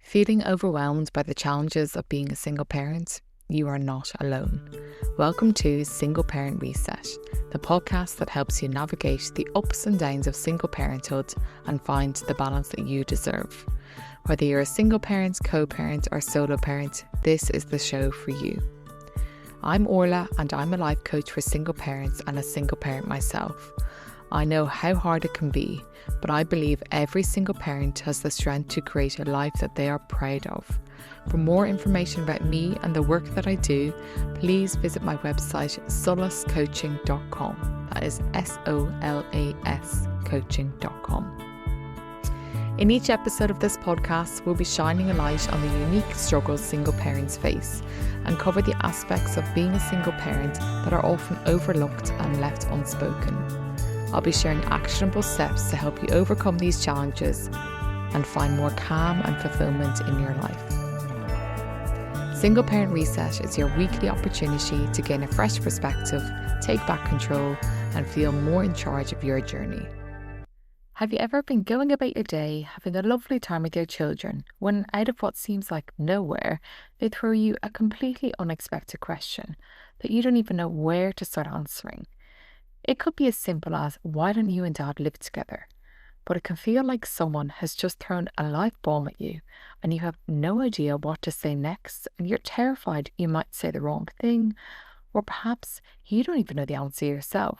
Feeling overwhelmed by the challenges of being a single parent? You are not alone. Welcome to Single Parent Reset, the podcast that helps you navigate the ups and downs of single parenthood and find the balance that you deserve. Whether you're a single parent, co-parent, or solo parent, this is the show for you. I'm Orla, and I'm a life coach for single parents and a single parent myself. I know how hard it can be, but I believe every single parent has the strength to create a life that they are proud of. For more information about me and the work that I do, please visit my website solascoaching.com. That is SOLAS coaching.com. In each episode of this podcast, we'll be shining a light on the unique struggles single parents face and cover the aspects of being a single parent that are often overlooked and left unspoken. I'll be sharing actionable steps to help you overcome these challenges and find more calm and fulfillment in your life. Single Parent Reset is your weekly opportunity to gain a fresh perspective, take back control, and feel more in charge of your journey. Have you ever been going about your day, having a lovely time with your children, when out of what seems like nowhere, they throw you a completely unexpected question that you don't even know where to start answering? It could be as simple as, why don't you and dad live together? But it can feel like someone has just thrown a live bomb at you and you have no idea what to say next, and you're terrified you might say the wrong thing, or perhaps you don't even know the answer yourself.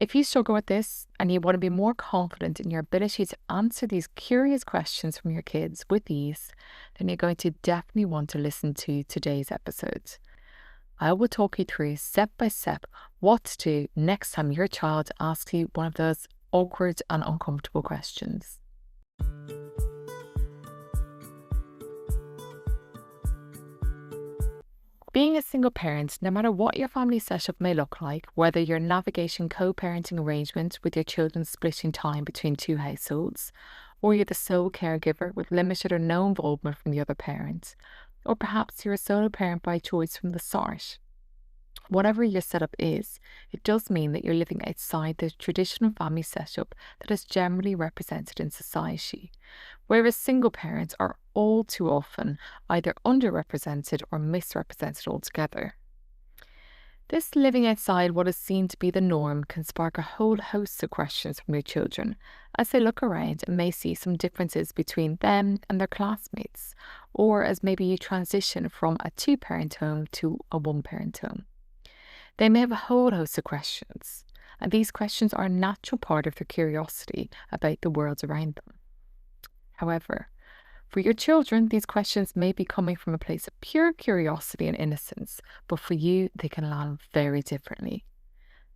If you struggle with this and you want to be more confident in your ability to answer these curious questions from your kids with ease, then you're going to definitely want to listen to today's episode. I will talk you through step by step what to do next time your child asks you one of those awkward and uncomfortable questions. Being a single parent, no matter what your family setup may look like, whether you're navigating co-parenting arrangements with your children splitting time between two households, or you're the sole caregiver with limited or no involvement from the other parent, or perhaps you're a solo parent by choice from the start. Whatever your setup is, it does mean that you're living outside the traditional family setup that is generally represented in society, whereas single parents are all too often either underrepresented or misrepresented altogether. This living outside what is seen to be the norm can spark a whole host of questions from your children as they look around and may see some differences between them and their classmates, or as maybe you transition from a two-parent home to a one-parent home. They may have a whole host of questions, and these questions are a natural part of their curiosity about the world around them. However, for your children, these questions may be coming from a place of pure curiosity and innocence, but for you, they can land very differently.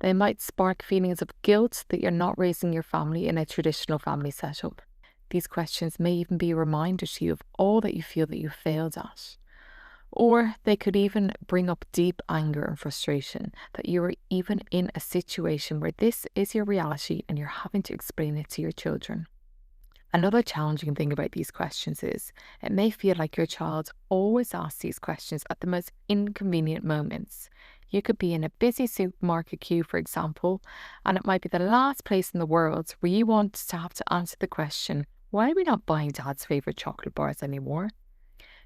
They might spark feelings of guilt that you're not raising your family in a traditional family setup. These questions may even be a reminder to you of all that you feel that you failed at. Or they could even bring up deep anger and frustration that you are even in a situation where this is your reality and you're having to explain it to your children. Another challenging thing about these questions is it may feel like your child always asks these questions at the most inconvenient moments. You could be in a busy supermarket queue, for example, and it might be the last place in the world where you want to have to answer the question, why are we not buying dad's favourite chocolate bars anymore?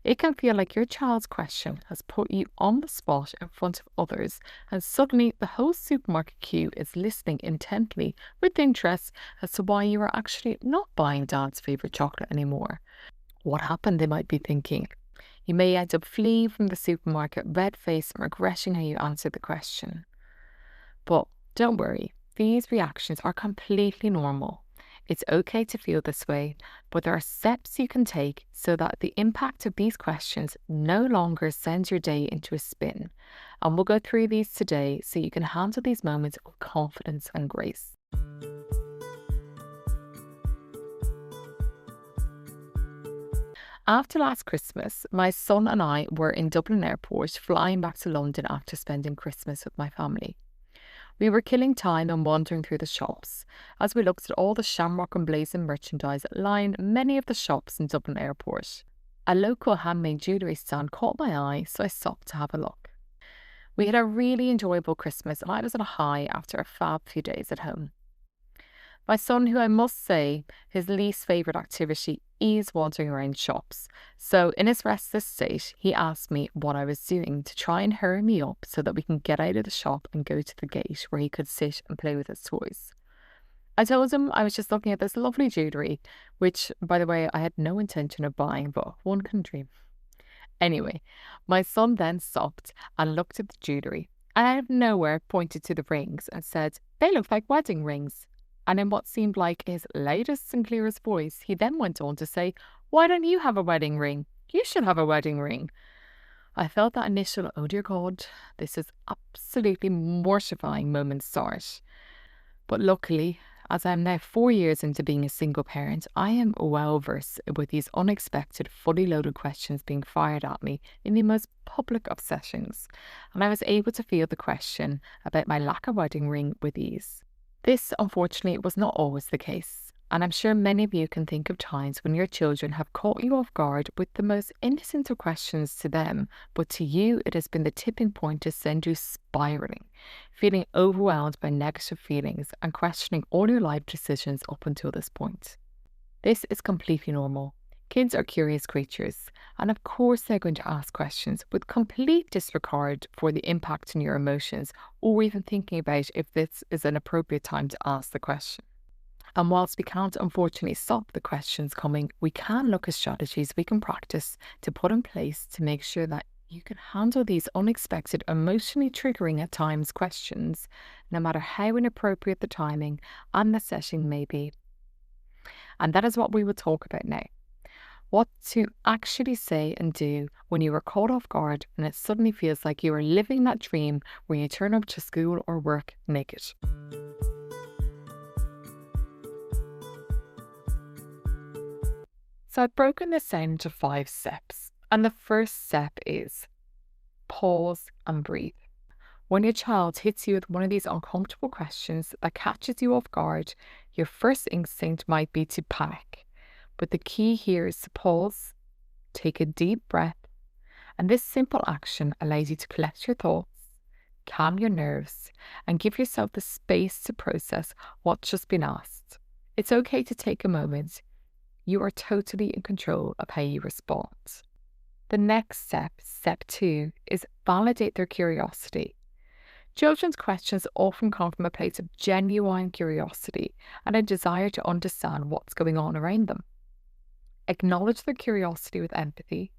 It can feel like your child's question has put you on the spot in front of others, and suddenly the whole supermarket queue is listening intently with interest as to why you are actually not buying dad's favourite chocolate anymore. What happened, they might be thinking. You may end up fleeing from the supermarket red-faced and regretting how you answered the question. But don't worry, these reactions are completely normal. It's okay to feel this way, but there are steps you can take so that the impact of these questions no longer sends your day into a spin. And we'll go through these today so you can handle these moments with confidence and grace. After last Christmas, my son and I were in Dublin Airport flying back to London after spending Christmas with my family. We were killing time and wandering through the shops as we looked at all the shamrock and blazon merchandise that lined many of the shops in Dublin Airport. A local handmade jewellery stand caught my eye, so I stopped to have a look. We had a really enjoyable Christmas and I was on a high after a fab few days at home. My son, who I must say, his least favourite activity is wandering around shops. So, in his restless state, he asked me what I was doing to try and hurry me up so that we can get out of the shop and go to the gate where he could sit and play with his toys. I told him I was just looking at this lovely jewellery, which, by the way, I had no intention of buying, but one can dream. Anyway, my son then stopped and looked at the jewellery, and out of nowhere pointed to the rings and said, "They look like wedding rings." And in what seemed like his loudest and clearest voice, he then went on to say, "Why don't you have a wedding ring? You should have a wedding ring." I felt that initial, "Oh dear God, this is absolutely mortifying" moment start. But luckily, as I am now 4 years into being a single parent, I am well versed with these unexpected, fully loaded questions being fired at me in the most public of settings, and I was able to field the question about my lack of wedding ring with ease. This, unfortunately, was not always the case, and I'm sure many of you can think of times when your children have caught you off guard with the most innocent of questions to them, but to you it has been the tipping point to send you spiraling, feeling overwhelmed by negative feelings and questioning all your life decisions up until this point. This is completely normal. Kids are curious creatures, and of course they're going to ask questions with complete disregard for the impact on your emotions, or even thinking about if this is an appropriate time to ask the question. And whilst we can't unfortunately stop the questions coming, we can look at strategies we can practice to put in place to make sure that you can handle these unexpected, emotionally triggering at times questions, no matter how inappropriate the timing and the setting may be. And that is what we will talk about now. What to actually say and do when you are caught off guard and it suddenly feels like you are living that dream when you turn up to school or work naked. So I've broken this down into 5 steps. And the first step is pause and breathe. When your child hits you with one of these uncomfortable questions that catches you off guard, your first instinct might be to panic. But the key here is to pause, take a deep breath, and this simple action allows you to collect your thoughts, calm your nerves, and give yourself the space to process what's just been asked. It's okay to take a moment. You are totally in control of how you respond. The next step, step 2, is validate their curiosity. Children's questions often come from a place of genuine curiosity and a desire to understand what's going on around them. Acknowledge their curiosity with empathy.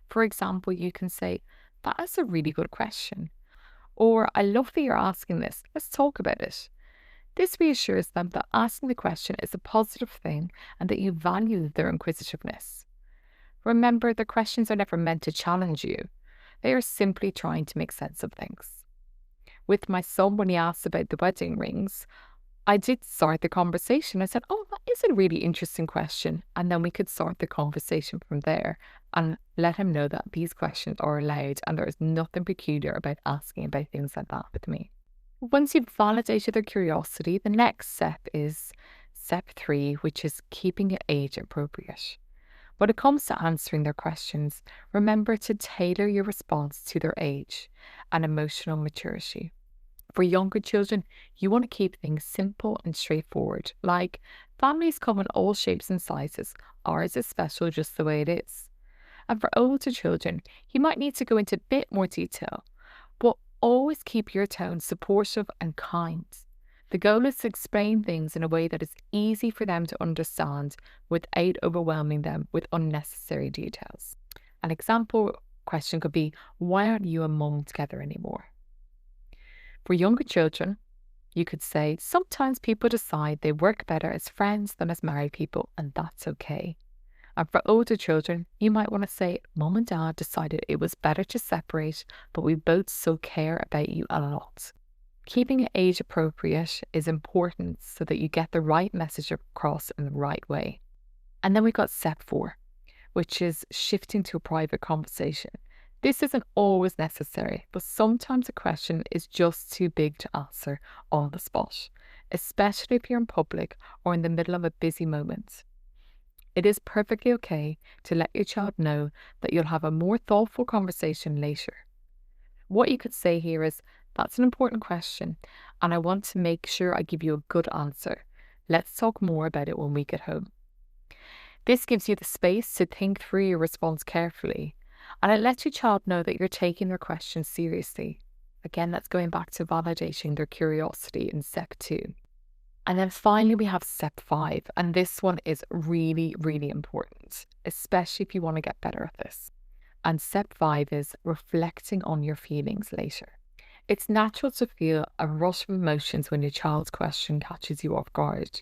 For example, you can say, "That is a really good question," or "I love that you're asking this. Let's talk about it." This reassures them that asking the question is a positive thing and that you value their inquisitiveness. Remember, the questions are never meant to challenge you. They are simply trying to make sense of things. With my son, when he asked about the wedding rings, I did start the conversation. I said, "Oh, that is a really interesting question." And then we could start the conversation from there and let him know that these questions are allowed and there is nothing peculiar about asking about things like that with me. Once you've validated their curiosity, the next step is step 3, which is keeping it age appropriate. When it comes to answering their questions, remember to tailor your response to their age and emotional maturity. For younger children, you want to keep things simple and straightforward, like families come in all shapes and sizes. Ours is special just the way it is. And for older children, you might need to go into a bit more detail, but always keep your tone supportive and kind. The goal is to explain things in a way that is easy for them to understand without overwhelming them with unnecessary details. An example question could be, "Why aren't you and mum together anymore?" For younger children, you could say, "Sometimes people decide they work better as friends than as married people, and that's okay." And for older children, you might want to say, "Mum and Dad decided it was better to separate, but we both still care about you a lot." Keeping it age appropriate is important so that you get the right message across in the right way. And then we've got step 4, which is shifting to a private conversation. This isn't always necessary, but sometimes a question is just too big to answer on the spot, especially if you're in public or in the middle of a busy moment. It is perfectly okay to let your child know that you'll have a more thoughtful conversation later. What you could say here is, "That's an important question, and I want to make sure I give you a good answer. Let's talk more about it when we get home. This gives you the space to think through your response carefully, and it lets your child know that you're taking their questions seriously. Again, that's going back to validating their curiosity in step 2. And then finally, we have step 5, and this one is really, really important, especially if you want to get better at this. And step 5 is reflecting on your feelings later. It's natural to feel a rush of emotions when your child's question catches you off guard.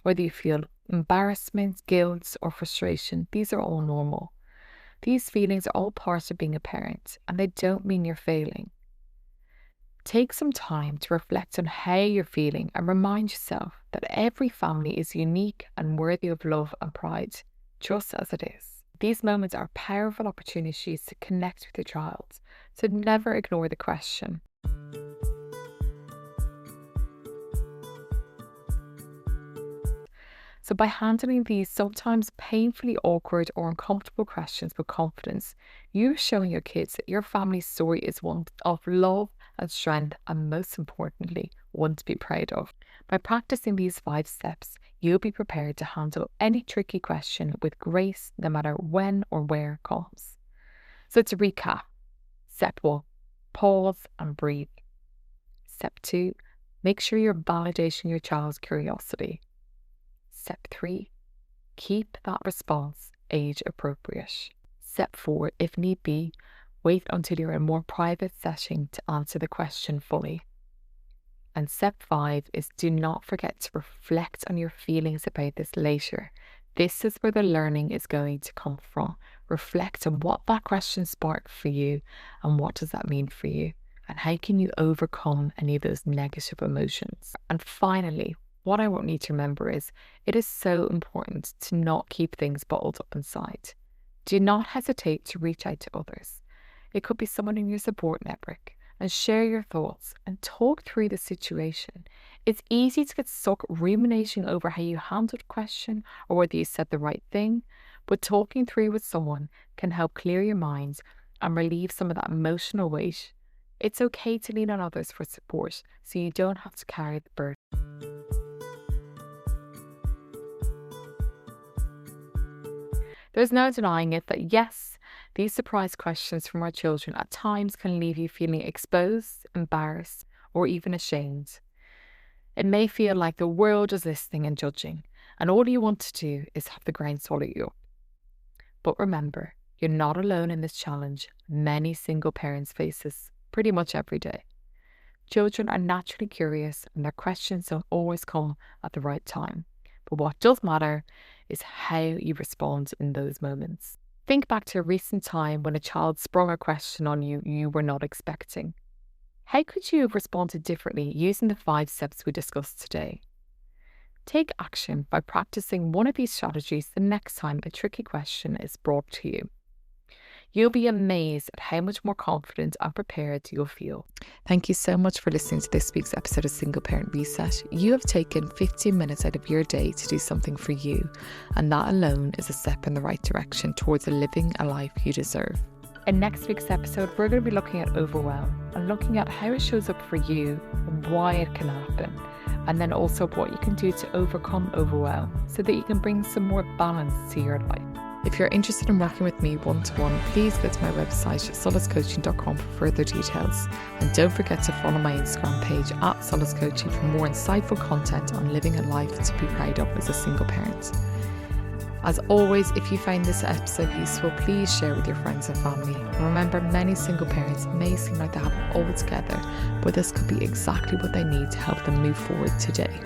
Whether you feel embarrassment, guilt, or frustration, these are all normal. These feelings are all part of being a parent, and they don't mean you're failing. Take some time to reflect on how you're feeling and remind yourself that every family is unique and worthy of love and pride, just as it is. These moments are powerful opportunities to connect with your child, so never ignore the question. So by handling these sometimes painfully awkward or uncomfortable questions with confidence, you're showing your kids that your family's story is one of love and strength, and most importantly, one to be proud of. By practicing these 5 steps, you'll be prepared to handle any tricky question with grace, no matter when or where it comes. So to recap, step 1, pause and breathe. Step 2, make sure you're validating your child's curiosity. Step 3, keep that response age appropriate. Step 4, if need be, wait until you're in a more private setting to answer the question fully. And step 5 is do not forget to reflect on your feelings about this later. This is where the learning is going to come from. Reflect on what that question sparked for you and what does that mean for you, and how can you overcome any of those negative emotions. And finally, what I want you to remember is it is so important to not keep things bottled up inside. Do not hesitate to reach out to others. It could be someone in your support network, and share your thoughts and talk through the situation. It's easy to get stuck ruminating over how you handled a question or whether you said the right thing, but talking through with someone can help clear your mind and relieve some of that emotional weight. It's okay to lean on others for support, so you don't have to carry the burden. There's no denying it that yes, these surprise questions from our children at times can leave you feeling exposed, embarrassed, or even ashamed. It may feel like the world is listening and judging, and all you want to do is have the ground swallow you up. But remember, you're not alone in this challenge. Many single parents face this pretty much every day. Children are naturally curious, and their questions don't always come at the right time. But what does matter is how you respond in those moments. Think back to a recent time when a child sprung a question on you you were not expecting. How could you have responded differently using the 5 steps we discussed today? Take action by practicing one of these strategies the next time a tricky question is brought to you. You'll be amazed at how much more confident and prepared you'll feel. Thank you so much for listening to this week's episode of Single Parent Reset. You have taken 15 minutes out of your day to do something for you, and that alone is a step in the right direction towards living a life you deserve. In next week's episode, we're going to be looking at overwhelm and looking at how it shows up for you and why it can happen, and then also what you can do to overcome overwhelm so that you can bring some more balance to your life. If you're interested in working with me one-to-one, please go to my website solacecoaching.com for further details. And don't forget to follow my Instagram page @solacecoaching for more insightful content on living a life to be proud of as a single parent. As always, if you find this episode useful, please share with your friends and family. And remember, many single parents may seem like they have it all together, but this could be exactly what they need to help them move forward today.